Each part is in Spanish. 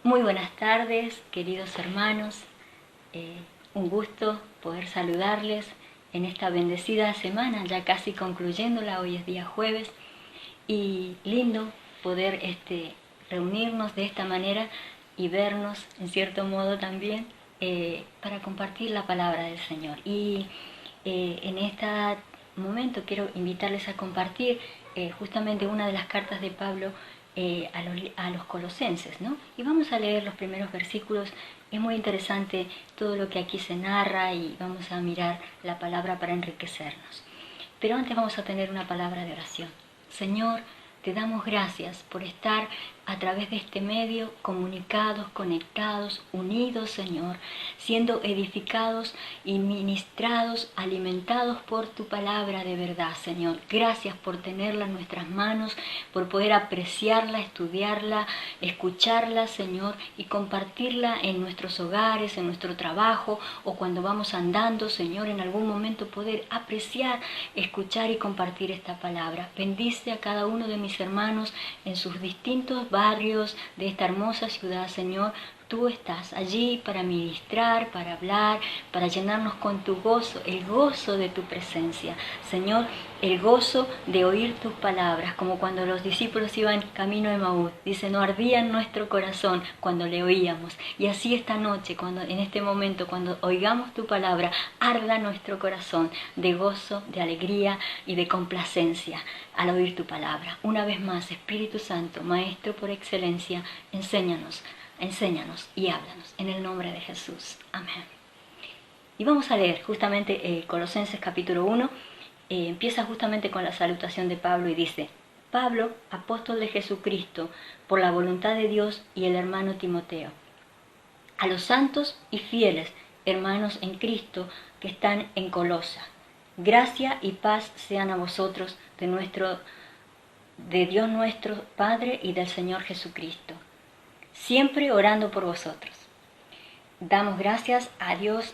Muy buenas tardes, queridos hermanos. Un gusto poder saludarles en esta bendecida semana, ya casi concluyéndola. Hoy es día jueves y lindo poder reunirnos de esta manera y vernos en cierto modo también para compartir la palabra del Señor. Y en este momento quiero invitarles a compartir justamente una de las cartas de Pablo a los colosenses, ¿no? Y vamos a leer los primeros versículos. Es muy interesante todo lo que aquí se narra y vamos a mirar la palabra para enriquecernos. Pero antes vamos a tener una palabra de oración. Señor, te damos gracias por estar a través de este medio comunicados, conectados, unidos, Señor, siendo edificados y ministrados, alimentados por tu palabra de verdad, Señor. Gracias por tenerla en nuestras manos, por poder apreciarla, estudiarla, escucharla, Señor, y compartirla en nuestros hogares, en nuestro trabajo o cuando vamos andando, Señor, en algún momento poder apreciar, escuchar y compartir esta palabra. Bendice a cada uno de mis hermanos en sus distintos barrios de esta hermosa ciudad, Señor. Tú estás allí para ministrar, para hablar, para llenarnos con tu gozo, el gozo de tu presencia. Señor, el gozo de oír tus palabras, como cuando los discípulos iban camino de Emaús. Dice, no ardía en nuestro corazón cuando le oíamos. Y así esta noche, en este momento, cuando oigamos tu palabra, arda nuestro corazón de gozo, de alegría y de complacencia al oír tu palabra. Una vez más, Espíritu Santo, Maestro por excelencia, enséñanos y háblanos. En el nombre de Jesús. Amén. Y vamos a leer justamente Colosenses capítulo 1. Empieza justamente con la salutación de Pablo y dice: Pablo, apóstol de Jesucristo, por la voluntad de Dios, y el hermano Timoteo, a los santos y fieles hermanos en Cristo que están en Colosa. Gracia y paz sean a vosotros de Dios nuestro Padre y del Señor Jesucristo. Siempre orando por vosotros. Damos gracias a Dios,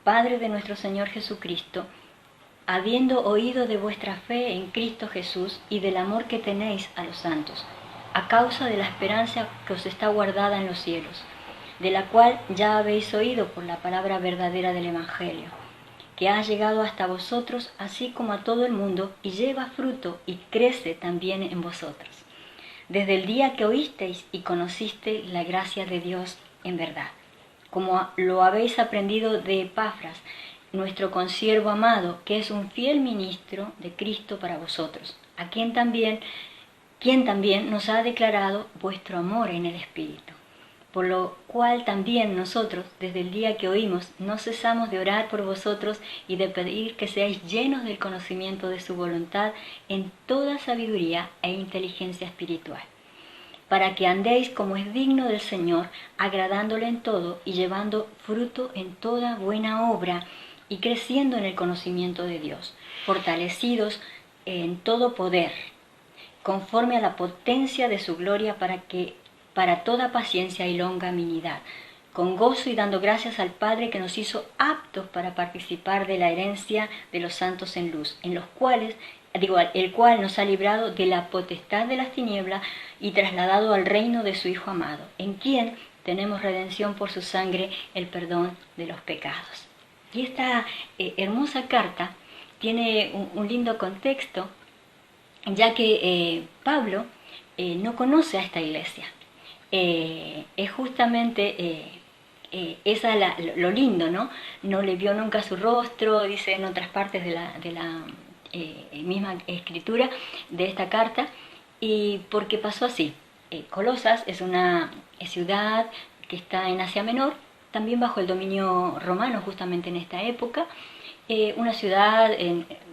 Padre de nuestro Señor Jesucristo, habiendo oído de vuestra fe en Cristo Jesús y del amor que tenéis a los santos, a causa de la esperanza que os está guardada en los cielos, de la cual ya habéis oído por la palabra verdadera del Evangelio, que ha llegado hasta vosotros, así como a todo el mundo, y lleva fruto y crece también en vosotros, desde el día que oísteis y conocisteis la gracia de Dios en verdad, como lo habéis aprendido de Epafras, nuestro consiervo amado, que es un fiel ministro de Cristo para vosotros, a quien también nos ha declarado vuestro amor en el Espíritu. Por lo cual también nosotros, desde el día que oímos, no cesamos de orar por vosotros y de pedir que seáis llenos del conocimiento de su voluntad en toda sabiduría e inteligencia espiritual, para que andéis como es digno del Señor, agradándole en todo y llevando fruto en toda buena obra y creciendo en el conocimiento de Dios, fortalecidos en todo poder, conforme a la potencia de su gloria, para toda paciencia y longanimidad, con gozo y dando gracias al Padre que nos hizo aptos para participar de la herencia de los santos en luz, el cual nos ha librado de la potestad de las tinieblas y trasladado al reino de su Hijo amado, en quien tenemos redención por su sangre, el perdón de los pecados. Y esta hermosa carta tiene un lindo contexto, ya que Pablo no conoce a esta iglesia. Es justamente lo lindo, ¿no? No le vio nunca su rostro, dice en otras partes de la misma escritura de esta carta, y porque pasó así. Colosas es una ciudad que está en Asia Menor, también bajo el dominio romano justamente en esta época, una ciudad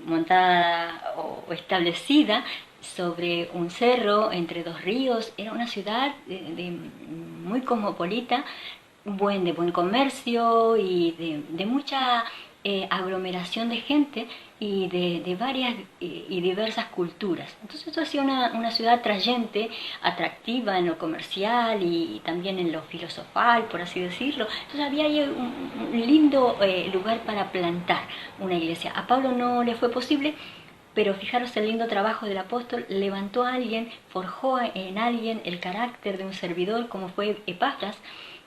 montada o establecida sobre un cerro entre dos ríos. Era una ciudad muy cosmopolita, de buen comercio y de mucha aglomeración de gente y de varias y diversas culturas. Entonces esto hacía una ciudad atrayente, atractiva en lo comercial y también en lo filosofal, por así decirlo. Entonces había ahí un lindo lugar para plantar una iglesia. A Pablo no le fue posible pero fijaros el lindo trabajo del apóstol, levantó a alguien, forjó en alguien el carácter de un servidor como fue Epafras,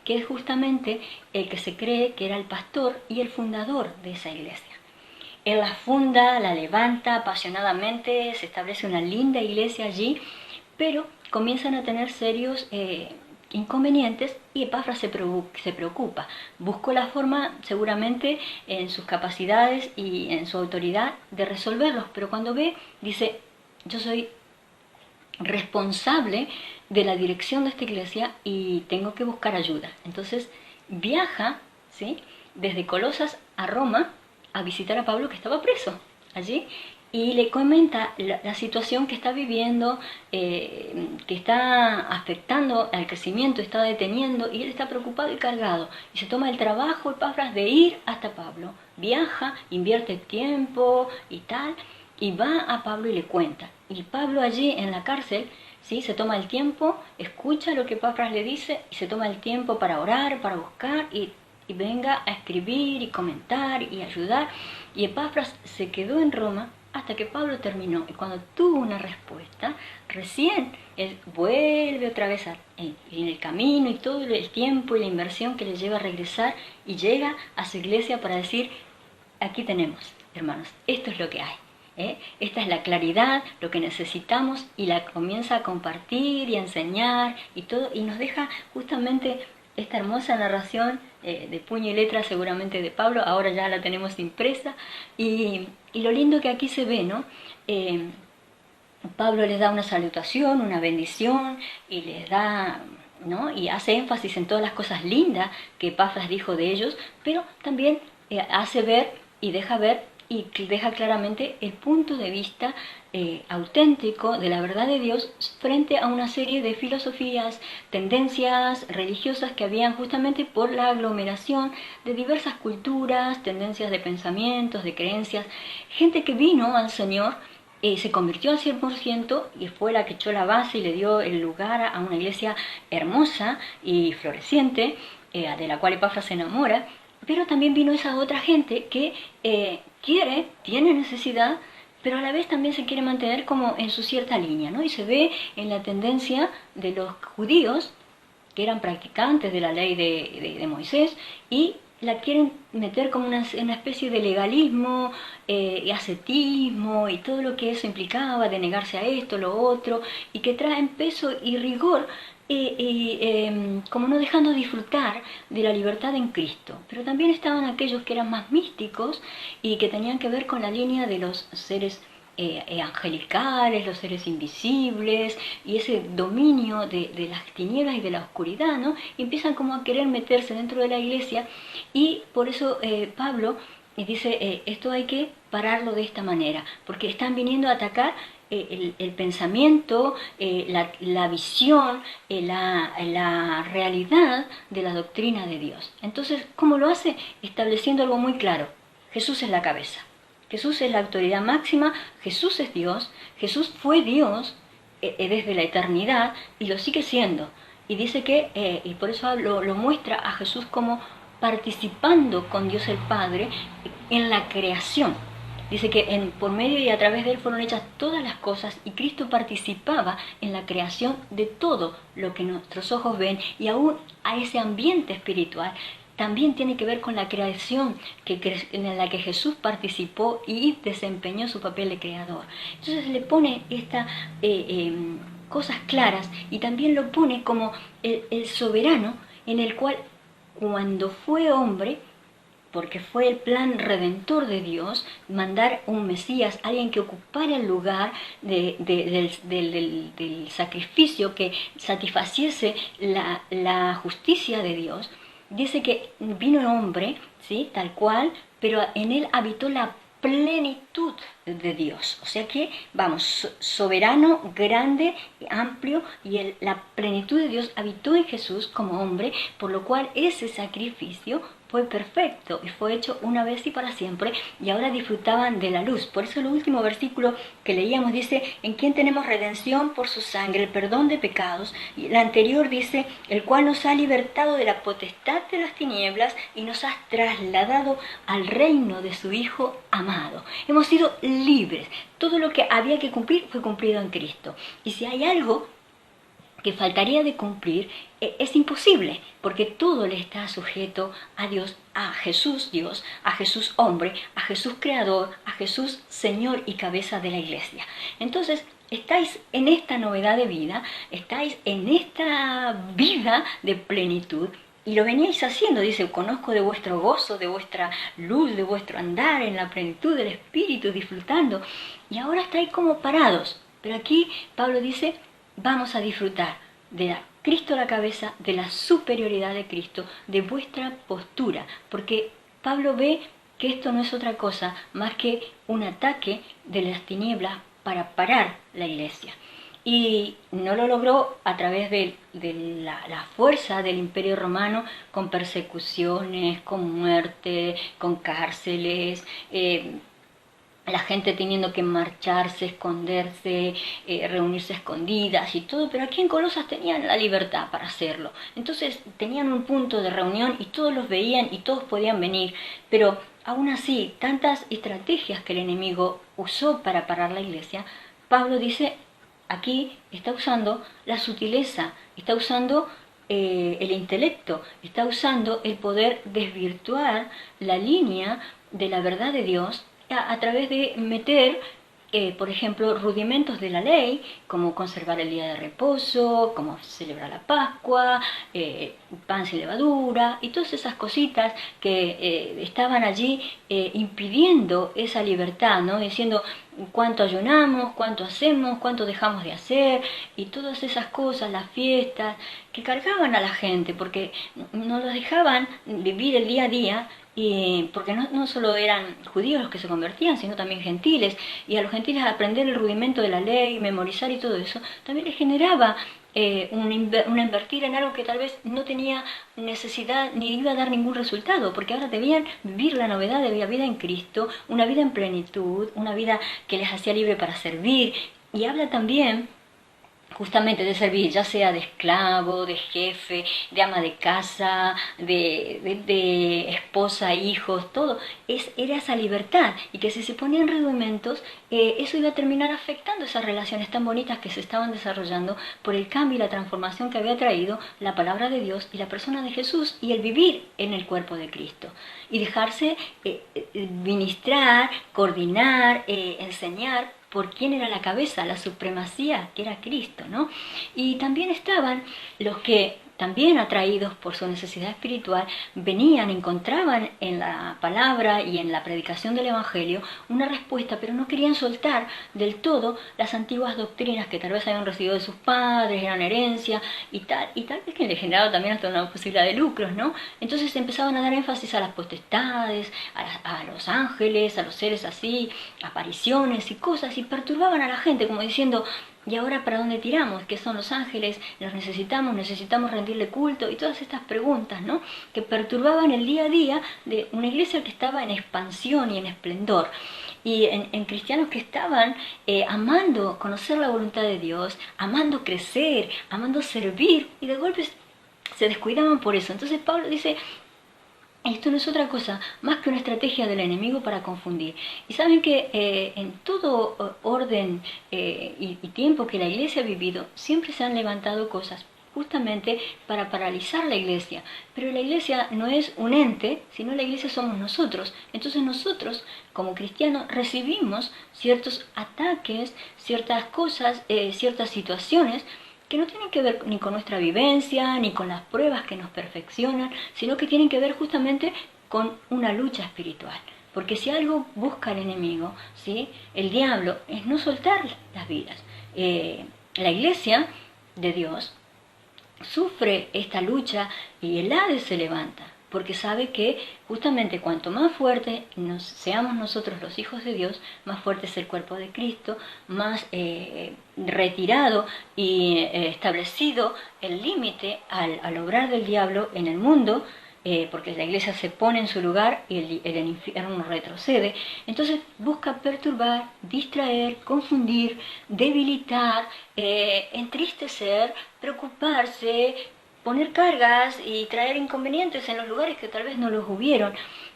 que es justamente el que se cree que era el pastor y el fundador de esa iglesia. Él la funda, la levanta apasionadamente, se establece una linda iglesia allí, pero comienzan a tener serios inconvenientes y Epafras se preocupa. Buscó la forma, seguramente en sus capacidades y en su autoridad, de resolverlos, pero cuando ve, dice, yo soy responsable de la dirección de esta iglesia y tengo que buscar ayuda. Entonces viaja, ¿sí?, desde Colosas a Roma a visitar a Pablo, que estaba preso allí, y le comenta la situación que está viviendo, que está afectando al crecimiento, está deteniendo, y él está preocupado y cargado. Y se toma el trabajo, Epafras, de ir hasta Pablo. Viaja, invierte tiempo y tal, y va a Pablo y le cuenta. Y Pablo allí en la cárcel, ¿sí?, se toma el tiempo, escucha lo que Epafras le dice, y se toma el tiempo para orar, para buscar, y venga a escribir y comentar y ayudar. Y Epafras se quedó en Roma hasta que Pablo terminó. Y cuando tuvo una respuesta, recién él vuelve otra vez en el camino y todo el tiempo y la inversión que le lleva a regresar, y llega a su iglesia para decir, aquí tenemos, hermanos, esto es lo que hay. Esta es la claridad, lo que necesitamos, y la comienza a compartir y a enseñar y todo, y nos deja justamente esta hermosa narración de puño y letra, seguramente de Pablo. Ahora ya la tenemos impresa, y lo lindo que aquí se ve, ¿no? Pablo les da una salutación, una bendición, y les da, ¿no?, y hace énfasis en todas las cosas lindas que Epafras dijo de ellos, pero también hace ver y deja claramente el punto de vista auténtico de la verdad de Dios frente a una serie de filosofías, tendencias religiosas que habían justamente por la aglomeración de diversas culturas, tendencias de pensamientos, de creencias, gente que vino al Señor, se convirtió al 100% y fue la que echó la base y le dio el lugar a una iglesia hermosa y floreciente, de la cual Epafras se enamora. Pero también vino esa otra gente que tiene necesidad, pero a la vez también se quiere mantener como en su cierta línea, ¿no? Y se ve en la tendencia de los judíos, que eran practicantes de la ley de Moisés, y la quieren meter como una especie de legalismo y ascetismo y todo lo que eso implicaba, de negarse a esto, lo otro, y que traen peso y rigor, como no dejando disfrutar de la libertad en Cristo. Pero también estaban aquellos que eran más místicos y que tenían que ver con la línea de los seres angelicales, los seres invisibles, y ese dominio de las tinieblas y de la oscuridad, ¿no? Y empiezan como a querer meterse dentro de la iglesia, y por eso Pablo dice, esto hay que pararlo de esta manera, porque están viniendo a atacar el pensamiento, la visión, la realidad de la doctrina de Dios. Entonces, ¿cómo lo hace? Estableciendo algo muy claro: Jesús es la cabeza, Jesús es la autoridad máxima, Jesús es Dios, Jesús fue Dios desde la eternidad y lo sigue siendo. Y dice que, y por eso lo muestra a Jesús como participando con Dios el Padre en la creación. Dice que por medio y a través de él fueron hechas todas las cosas, y Cristo participaba en la creación de todo lo que nuestros ojos ven, y aún a ese ambiente espiritual también tiene que ver con la creación en la que Jesús participó y desempeñó su papel de creador. Entonces le pone estas cosas claras, y también lo pone como el soberano, en el cual, cuando fue hombre, porque fue el plan redentor de Dios, mandar un Mesías, alguien que ocupara el lugar del sacrificio, que satisfaciese la justicia de Dios. Dice que vino el hombre, ¿sí?, tal cual, pero en él habitó la plenitud de Dios. O sea que, vamos, soberano, grande, amplio, y la plenitud de Dios habitó en Jesús como hombre, por lo cual ese sacrificio fue perfecto y fue hecho una vez y para siempre, y ahora disfrutaban de la luz. Por eso el último versículo que leíamos dice, en quien tenemos redención por su sangre, el perdón de pecados, y el anterior dice, el cual nos ha libertado de la potestad de las tinieblas y nos ha trasladado al reino de su Hijo amado. Hemos sido libres. Todo lo que había que cumplir fue cumplido en Cristo. Y si hay algo que faltaría de cumplir, es imposible, porque todo le está sujeto a Dios, a Jesús Dios, a Jesús hombre, a Jesús creador, a Jesús Señor y cabeza de la iglesia. Entonces, estáis en esta novedad de vida, estáis en esta vida de plenitud, y lo veníais haciendo, dice, conozco de vuestro gozo, de vuestra luz, de vuestro andar en la plenitud del Espíritu, disfrutando, y ahora estáis como parados. Pero aquí Pablo dice, vamos a disfrutar de Cristo a la cabeza, de la superioridad de Cristo, de vuestra postura, porque Pablo ve que esto no es otra cosa más que un ataque de las tinieblas para parar la iglesia. Y no lo logró a través de la fuerza del Imperio Romano, con persecuciones, con muerte, con cárceles, la gente teniendo que marcharse, esconderse, reunirse a escondidas y todo, pero aquí en Colosas tenían la libertad para hacerlo. Entonces tenían un punto de reunión y todos los veían y todos podían venir, pero aún así, tantas estrategias que el enemigo usó para parar la iglesia, Pablo dice, aquí está usando la sutileza, está usando el intelecto, está usando el poder desvirtuar la línea de la verdad de Dios a través de meter, por ejemplo, rudimentos de la ley, como conservar el día de reposo, como celebrar la Pascua, pan sin levadura, y todas esas cositas que estaban allí impidiendo esa libertad, ¿no? Diciendo cuánto ayunamos, cuánto hacemos, cuánto dejamos de hacer, y todas esas cosas, las fiestas, que cargaban a la gente, porque no los dejaban vivir el día a día, y porque no solo eran judíos los que se convertían, sino también gentiles, y a los gentiles aprender el rudimento de la ley, memorizar y todo eso, también les generaba un invertir en algo que tal vez no tenía necesidad ni iba a dar ningún resultado, porque ahora debían vivir la novedad de la vida en Cristo, una vida en plenitud, una vida que les hacía libre para servir. Y habla también justamente de servir, ya sea de esclavo, de jefe, de ama de casa, de esposa, hijos, todo, era esa libertad, y que si se ponían rudimentos, eso iba a terminar afectando esas relaciones tan bonitas que se estaban desarrollando por el cambio y la transformación que había traído la palabra de Dios y la persona de Jesús y el vivir en el cuerpo de Cristo, y dejarse ministrar, coordinar, enseñar por quién era la cabeza, la supremacía, que era Cristo, ¿no? Y también estaban los que, también atraídos por su necesidad espiritual, venían, encontraban en la palabra y en la predicación del Evangelio una respuesta, pero no querían soltar del todo las antiguas doctrinas que tal vez habían recibido de sus padres, eran herencia y tal vez que le generaba también hasta una posibilidad de lucros, ¿no? Entonces empezaban a dar énfasis a las potestades, a los ángeles, a los seres así, apariciones y cosas, y perturbaban a la gente como diciendo, ¿y ahora para dónde tiramos? ¿Qué son los ángeles? ¿Los necesitamos rendirle culto? Y todas estas preguntas, ¿no? Que perturbaban el día a día de una iglesia que estaba en expansión y en esplendor. Y en cristianos que estaban amando conocer la voluntad de Dios, amando crecer, amando servir, y de golpe se descuidaban por eso. Entonces Pablo dice, esto no es otra cosa más que una estrategia del enemigo para confundir. Y saben que en todo orden y tiempo que la iglesia ha vivido, siempre se han levantado cosas justamente para paralizar la iglesia. Pero la iglesia no es un ente, sino la iglesia somos nosotros. Entonces nosotros, como cristianos, recibimos ciertos ataques, ciertas cosas, ciertas situaciones que no tienen que ver ni con nuestra vivencia, ni con las pruebas que nos perfeccionan, sino que tienen que ver justamente con una lucha espiritual. Porque si algo busca el enemigo, ¿sí?, el diablo, es no soltar las vidas. La iglesia de Dios sufre esta lucha y el Hades se levanta, porque sabe que justamente cuanto más fuerte seamos nosotros los hijos de Dios, más fuerte es el cuerpo de Cristo, más retirado y establecido el límite al obrar del diablo en el mundo, porque la iglesia se pone en su lugar y el infierno retrocede. Entonces busca perturbar, distraer, confundir, debilitar, entristecer, preocuparse, poner cargas y traer inconvenientes en los lugares que tal vez no los hubieron.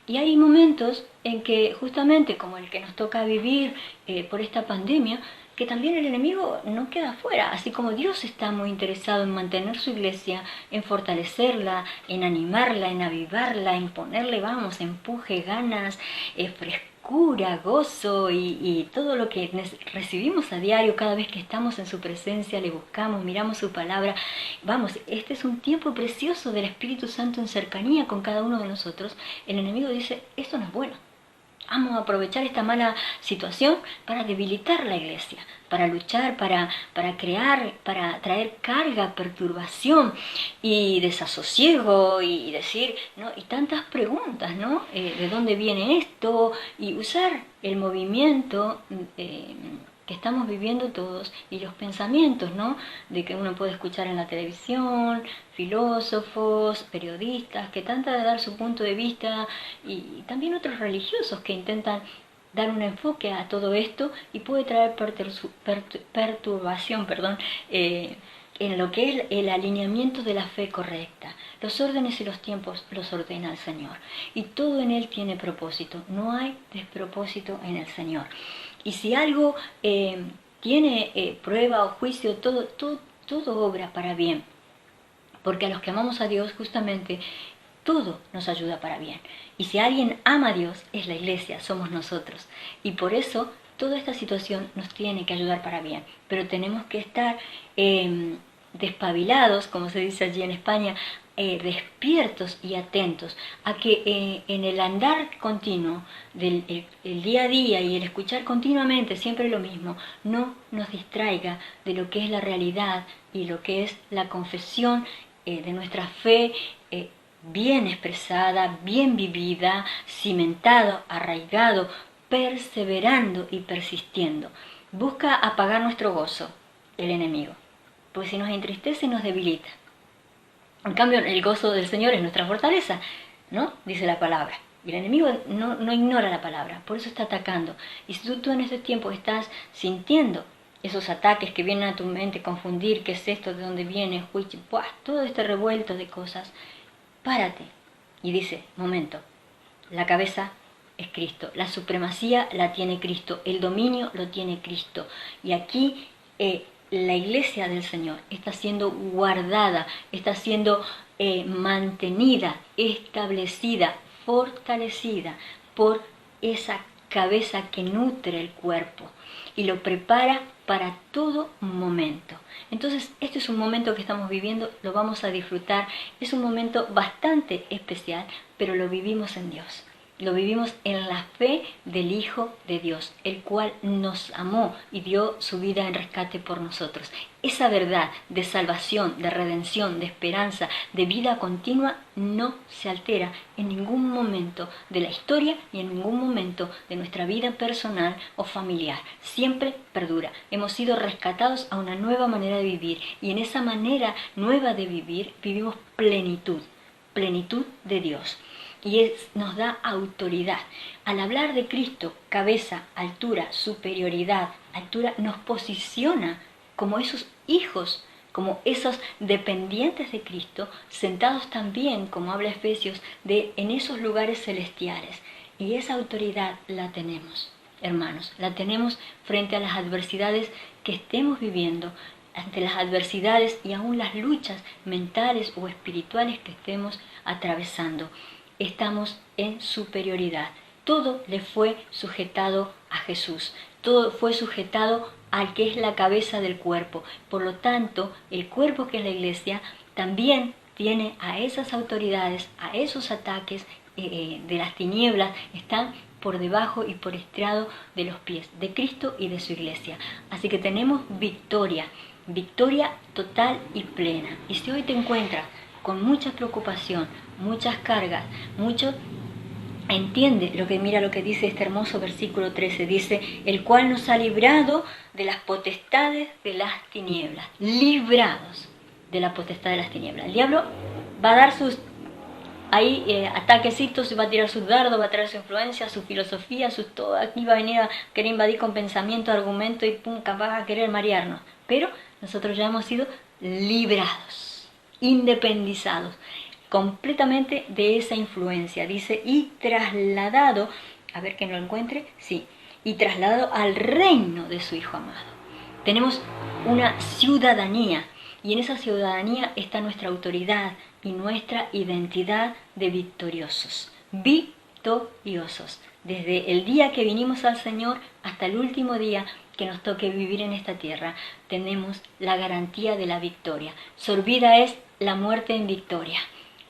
Y hay momentos en que justamente como el que nos toca vivir por esta pandemia, que también el enemigo no queda afuera, así como Dios está muy interesado en mantener su iglesia, en fortalecerla, en animarla, en avivarla, en ponerle, vamos, empuje, ganas, frescura, gozo y todo lo que recibimos a diario cada vez que estamos en su presencia, le buscamos, miramos su palabra. Vamos, este es un tiempo precioso del Espíritu Santo en cercanía con cada uno de nosotros. El enemigo dice, esto no es bueno. Vamos a aprovechar esta mala situación para debilitar la iglesia, para luchar, para crear, para traer carga, perturbación y desasosiego y decir, ¿no? Y tantas preguntas, ¿no? ¿De dónde viene esto? Y usar el movimiento que estamos viviendo todos y los pensamientos, ¿no? De que uno puede escuchar en la televisión, filósofos, periodistas que tratan de dar su punto de vista y también otros religiosos que intentan dar un enfoque a todo esto y puede traer perturbación, en lo que es el alineamiento de la fe correcta. Los órdenes y los tiempos los ordena el Señor y todo en Él tiene propósito, no hay despropósito en el Señor. Y si algo tiene prueba o juicio, todo obra para bien. Porque a los que amamos a Dios, justamente, todo nos ayuda para bien. Y si alguien ama a Dios, es la iglesia, somos nosotros. Y por eso, toda esta situación nos tiene que ayudar para bien. Pero tenemos que estar despabilados, como se dice allí en España, despiertos y atentos a que en el andar continuo del el día a día y el escuchar continuamente siempre lo mismo no nos distraiga de lo que es la realidad y lo que es la confesión de nuestra fe bien expresada, bien vivida, cimentado, arraigado, perseverando y persistiendo. Busca apagar nuestro gozo, el enemigo, pues si nos entristece nos debilita. En cambio, el gozo del Señor es nuestra fortaleza, ¿no? Dice la palabra. Y el enemigo no ignora la palabra, por eso está atacando. Y si tú en este tiempo estás sintiendo esos ataques que vienen a tu mente, confundir qué es esto, de dónde viene, juicio, todo este revuelto de cosas, párate y dice, momento, la cabeza es Cristo, la supremacía la tiene Cristo, el dominio lo tiene Cristo. Y aquí la iglesia del Señor está siendo guardada, está siendo mantenida, establecida, fortalecida por esa cabeza que nutre el cuerpo y lo prepara para todo momento. Entonces, este es un momento que estamos viviendo, lo vamos a disfrutar, es un momento bastante especial, pero lo vivimos en Dios. Lo vivimos en la fe del Hijo de Dios, el cual nos amó y dio su vida en rescate por nosotros. Esa verdad de salvación, de redención, de esperanza, de vida continua no se altera en ningún momento de la historia ni en ningún momento de nuestra vida personal o familiar. Siempre perdura. Hemos sido rescatados a una nueva manera de vivir y en esa manera nueva de vivir vivimos plenitud, plenitud de Dios. Y nos da autoridad. Al hablar de Cristo, cabeza, altura, superioridad, altura, nos posiciona como esos hijos, como esos dependientes de Cristo, sentados también, como habla Efesios, en esos lugares celestiales. Y esa autoridad la tenemos, hermanos, la tenemos frente a las adversidades que estemos viviendo, ante las adversidades y aún las luchas mentales o espirituales que estemos atravesando. Estamos en superioridad. Todo le fue sujetado a Jesús. Todo fue sujetado al que es la cabeza del cuerpo. Por lo tanto, el cuerpo que es la iglesia también tiene a esas autoridades, a esos ataques de las tinieblas, están por debajo y por estrado de los pies de Cristo y de su iglesia. Así que tenemos victoria, victoria total y plena. Y si hoy te encuentras con mucha preocupación, muchas cargas, entiende mira lo que dice este hermoso versículo 13, dice, el cual nos ha librado de las potestades de las tinieblas, librados de la potestad de las tinieblas. El diablo va a dar sus ataquecitos, va a tirar sus dardos, va a traer su influencia, su filosofía, todo aquí va a venir a querer invadir con pensamiento, argumento y pum, capaz a querer marearnos. Pero nosotros ya hemos sido librados. independizados completamente de esa influencia. Dice, y trasladado, a ver que no lo encuentre, sí, y trasladado al reino de su Hijo amado. Tenemos una ciudadanía, y en esa ciudadanía está nuestra autoridad y nuestra identidad de victoriosos. Victoriosos. Desde el día que vinimos al Señor hasta el último día que nos toque vivir en esta tierra, tenemos la garantía de la victoria. Sorbida es la muerte en victoria.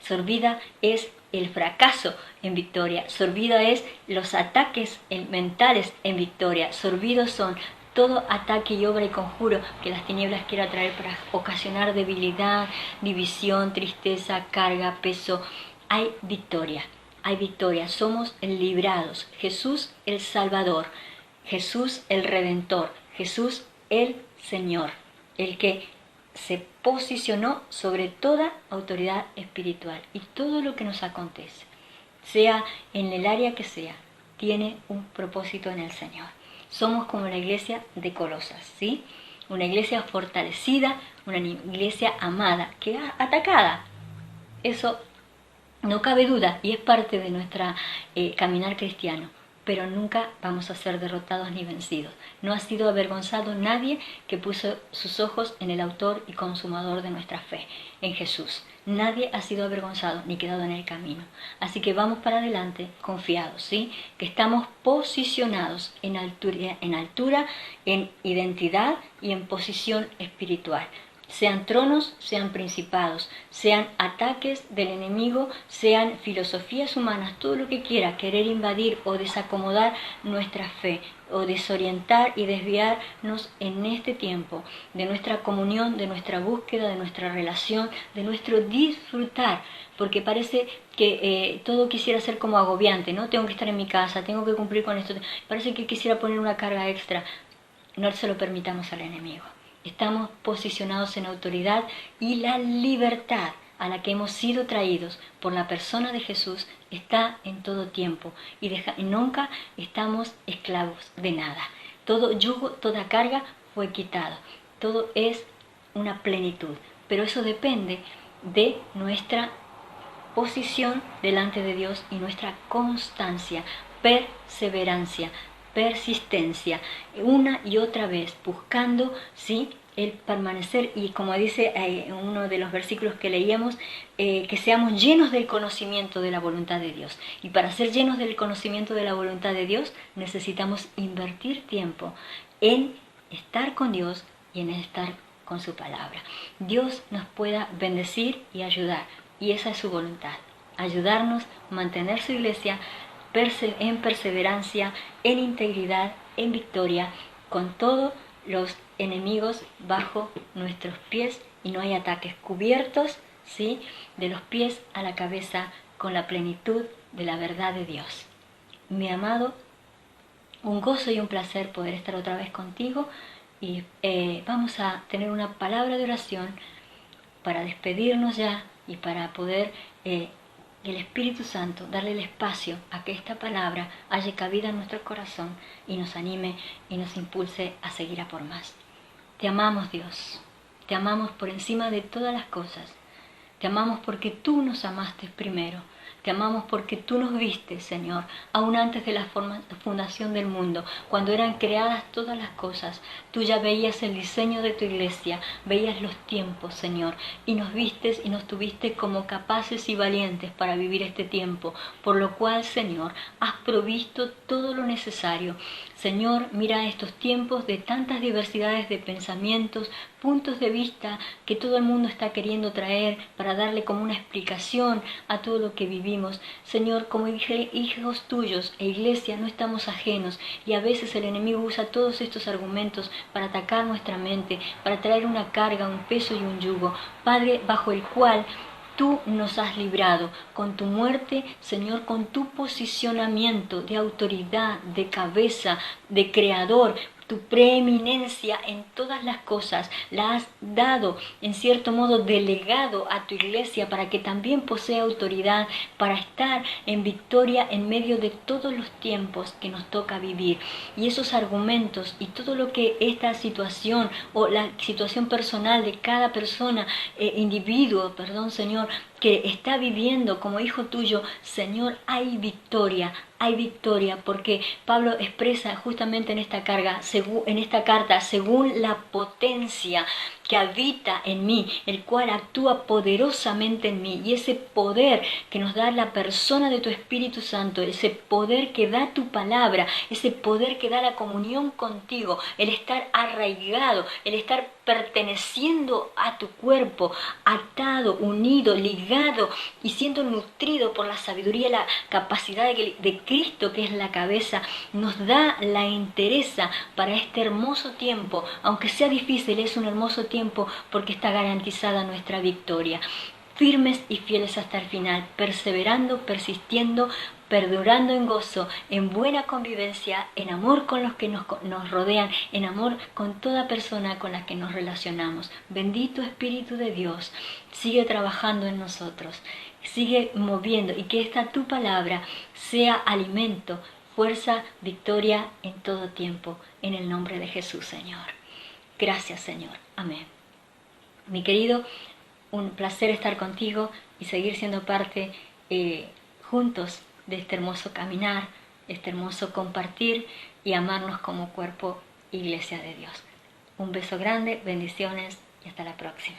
Sorbida es el fracaso en victoria. Sorbida es los ataques mentales en victoria. Sorbidos son todo ataque y obra y conjuro que las tinieblas quiera traer para ocasionar debilidad, división, tristeza, carga, peso. Hay victoria, hay victoria. Somos librados. Jesús el Salvador, Jesús el Redentor, Jesús el Señor, el que se posicionó sobre toda autoridad espiritual. Y todo lo que nos acontece, sea en el área que sea, tiene un propósito en el Señor. Somos como la iglesia de Colosas, ¿sí? Una iglesia fortalecida, una iglesia amada, que atacada. Eso no cabe duda y es parte de nuestra caminar cristiano. Pero nunca vamos a ser derrotados ni vencidos. No ha sido avergonzado nadie que puso sus ojos en el autor y consumador de nuestra fe, en Jesús. Nadie ha sido avergonzado ni quedado en el camino. Así que vamos para adelante confiados, ¿sí? Que estamos posicionados en altura, en identidad y en posición espiritual. Sean tronos, sean principados, sean ataques del enemigo, sean filosofías humanas, todo lo que quiera querer invadir o desacomodar nuestra fe o desorientar y desviarnos en este tiempo de nuestra comunión, de nuestra búsqueda, de nuestra relación, de nuestro disfrutar, porque parece que todo quisiera ser como agobiante, ¿no? Tengo que estar en mi casa, tengo que cumplir con esto, parece que quisiera poner una carga extra. No se lo permitamos al enemigo. Estamos posicionados en autoridad y la libertad a la que hemos sido traídos por la persona de Jesús está en todo tiempo y nunca estamos esclavos de nada. Todo yugo, toda carga fue quitado. Todo es una plenitud, pero eso depende de nuestra posición delante de Dios y nuestra constancia, perseverancia, persistencia, una y otra vez buscando, ¿sí?, el permanecer, y como dice en uno de los versículos que leíamos, que seamos llenos del conocimiento de la voluntad de Dios. Y para ser llenos del conocimiento de la voluntad de Dios necesitamos invertir tiempo en estar con Dios y en estar con su palabra. Dios nos pueda bendecir y ayudar, y esa es su voluntad, ayudarnos a mantener su iglesia en perseverancia, en integridad, en victoria, con todos los enemigos bajo nuestros pies, y no hay ataques, cubiertos, ¿sí?, de los pies a la cabeza con la plenitud de la verdad de Dios. Mi amado, un gozo y un placer poder estar otra vez contigo, y vamos a tener una palabra de oración para despedirnos ya y para poder el Espíritu Santo darle el espacio a que esta palabra haya cabida en nuestro corazón y nos anime y nos impulse a seguir a por más. Te amamos, Dios, te amamos por encima de todas las cosas, te amamos porque tú nos amaste primero, te amamos porque tú nos viste, Señor, aún antes de la fundación del mundo, cuando eran creadas todas las cosas. Tú ya veías el diseño de tu iglesia, veías los tiempos, Señor, y nos vistes y nos tuviste como capaces y valientes para vivir este tiempo, por lo cual, Señor, has provisto todo lo necesario. Señor, mira estos tiempos de tantas diversidades de pensamientos, puntos de vista que todo el mundo está queriendo traer para darle como una explicación a todo lo que vivimos. Señor, como hijos tuyos e iglesia no estamos ajenos, y a veces el enemigo usa todos estos argumentos para atacar nuestra mente, para traer una carga, un peso y un yugo, Padre, bajo el cual tú nos has librado con tu muerte, Señor, con tu posicionamiento de autoridad, de cabeza, de creador. tu preeminencia en todas las cosas, la has dado, en cierto modo delegado a tu iglesia para que también posea autoridad para estar en victoria en medio de todos los tiempos que nos toca vivir. Y esos argumentos y todo lo que esta situación o la situación personal de cada persona, individuo, perdón Señor, que está viviendo como hijo tuyo, Señor, hay victoria, porque Pablo expresa justamente en esta carta, según la potencia que habita en mí, el cual actúa poderosamente en mí, y ese poder que nos da la persona de tu Espíritu Santo, ese poder que da tu palabra, ese poder que da la comunión contigo, el estar arraigado, el estar perteneciendo a tu cuerpo, atado, unido, ligado y siendo nutrido por la sabiduría y la capacidad de Cristo, que es la cabeza, nos da la entereza para este hermoso tiempo. Aunque sea difícil, es un hermoso tiempo porque está garantizada nuestra victoria. Firmes y fieles hasta el final, perseverando, persistiendo, perdurando en gozo, en buena convivencia, en amor con los que nos rodean, en amor con toda persona con la que nos relacionamos. Bendito Espíritu de Dios, sigue trabajando en nosotros, sigue moviendo, y que esta tu palabra sea alimento, fuerza, victoria en todo tiempo, en el nombre de Jesús, Señor. Gracias, Señor. Amén. Mi querido, un placer estar contigo y seguir siendo parte juntos de este hermoso caminar, este hermoso compartir y amarnos como cuerpo, iglesia de Dios. Un beso grande, bendiciones y hasta la próxima.